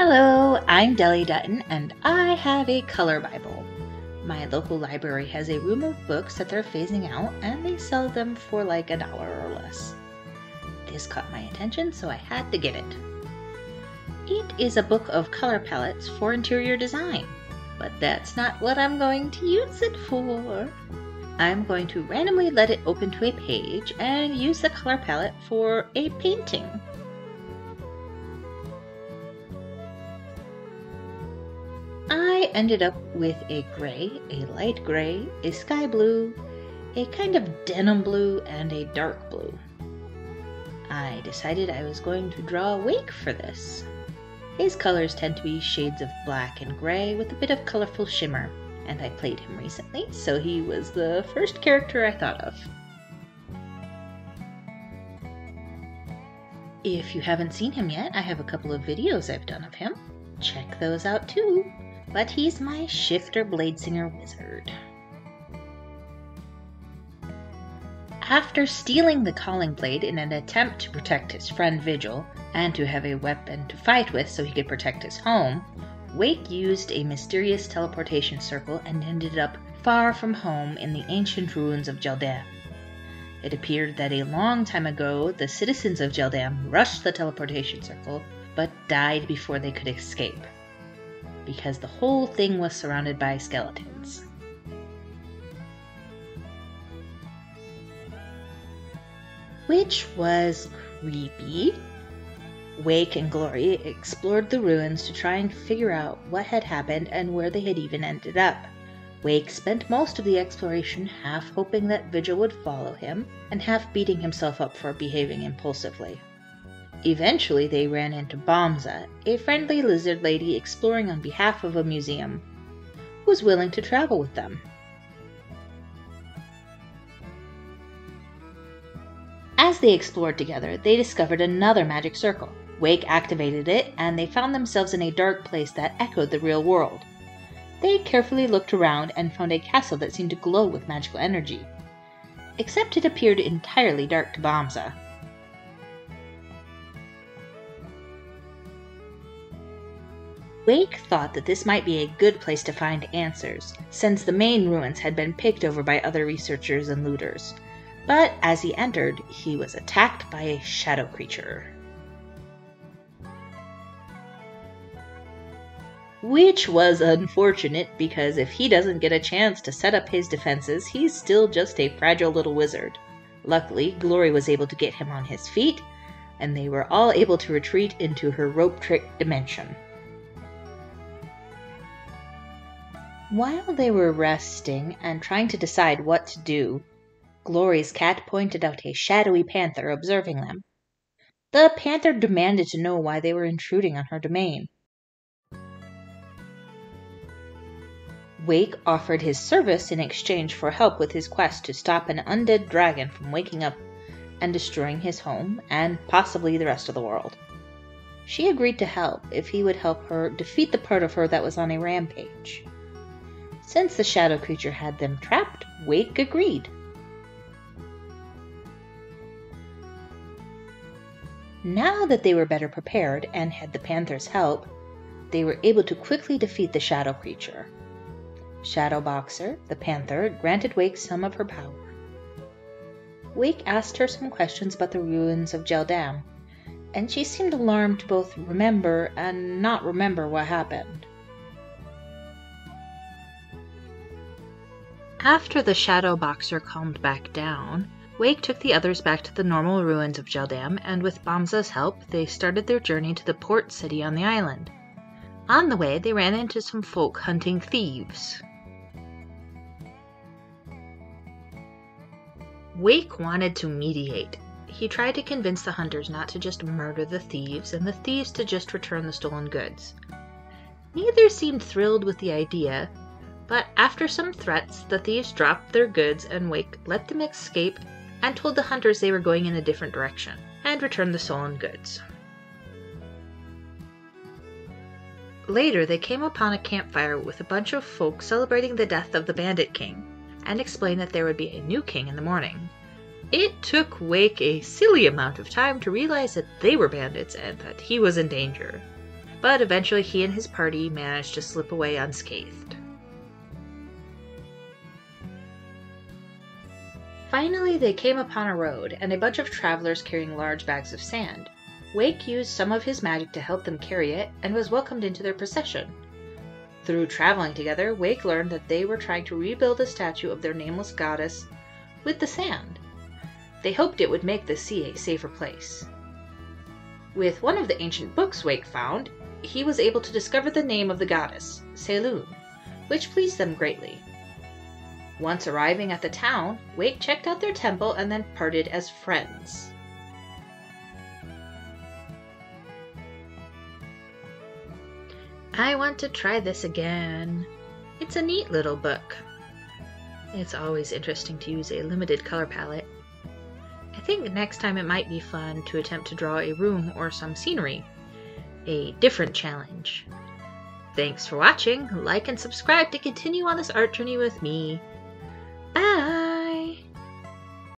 Hello, I'm Deli Dutton, and I have a color Bible. My local library has a room of books that they're phasing out, and they sell them for like $1 or less. This caught my attention, so I had to get it. It is a book of color palettes for interior design, but that's not what I'm going to use it for. I'm going to randomly let it open to a page and use the color palette for a painting. I ended up with a gray, a light gray, a sky blue, a kind of denim blue, and a dark blue. I decided I was going to draw Wake for this. His colors tend to be shades of black and gray with a bit of colorful shimmer, and I played him recently, so he was the first character I thought of. If you haven't seen him yet, I have a couple of videos I've done of him. Check those out too. But he's my Shifter Bladesinger wizard. After stealing the calling blade in an attempt to protect his friend Vigil, and to have a weapon to fight with so he could protect his home, Wake used a mysterious teleportation circle and ended up far from home in the ancient ruins of Geldam. It appeared that a long time ago, the citizens of Geldam rushed the teleportation circle, but died before they could escape, because the whole thing was surrounded by skeletons. Which was creepy. Wake and Glory explored the ruins to try and figure out what had happened and where they had even ended up. Wake spent most of the exploration half hoping that Vigil would follow him, and half beating himself up for behaving impulsively. Eventually they ran into Bomza, a friendly lizard lady exploring on behalf of a museum, who was willing to travel with them. As they explored together, they discovered another magic circle. Wake activated it, and they found themselves in a dark place that echoed the real world. They carefully looked around and found a castle that seemed to glow with magical energy, except it appeared entirely dark to Bomza. Wake thought that this might be a good place to find answers, since the main ruins had been picked over by other researchers and looters. But as he entered, he was attacked by a shadow creature, which was unfortunate because if he doesn't get a chance to set up his defenses, he's still just a fragile little wizard. Luckily, Glory was able to get him on his feet, and they were all able to retreat into her rope trick dimension. While they were resting and trying to decide what to do, Glory's cat pointed out a shadowy panther observing them. The panther demanded to know why they were intruding on her domain. Wake offered his service in exchange for help with his quest to stop an undead dragon from waking up and destroying his home and possibly the rest of the world. She agreed to help if he would help her defeat the part of her that was on a rampage. Since the shadow creature had them trapped, Wake agreed. Now that they were better prepared and had the panther's help, they were able to quickly defeat the shadow creature. Shadow Boxer, the panther, granted Wake some of her power. Wake asked her some questions about the ruins of Geldam, and she seemed alarmed to both remember and not remember what happened. After the Shadow Boxer calmed back down, Wake took the others back to the normal ruins of Geldam, and with Bomza's help, they started their journey to the port city on the island. On the way, they ran into some folk hunting thieves. Wake wanted to mediate. He tried to convince the hunters not to just murder the thieves, and the thieves to just return the stolen goods. Neither seemed thrilled with the idea, but after some threats, the thieves dropped their goods and Wake let them escape and told the hunters they were going in a different direction, and returned the stolen goods. Later, they came upon a campfire with a bunch of folk celebrating the death of the Bandit King, and explained that there would be a new king in the morning. It took Wake a silly amount of time to realize that they were bandits and that he was in danger. but eventually he and his party managed to slip away unscathed. Finally, they came upon a road and a bunch of travelers carrying large bags of sand. Wake used some of his magic to help them carry it and was welcomed into their procession. Through traveling together, Wake learned that they were trying to rebuild a statue of their nameless goddess with the sand. They hoped it would make the sea a safer place. With one of the ancient books Wake found, he was able to discover the name of the goddess, Selûne, which pleased them greatly. Once arriving at the town, Wake checked out their temple and then parted as friends. I want to try this again. It's a neat little book. It's always interesting to use a limited color palette. I think next time it might be fun to attempt to draw a room or some scenery. A different challenge. Thanks for watching. Like and subscribe to continue on this art journey with me. Bye!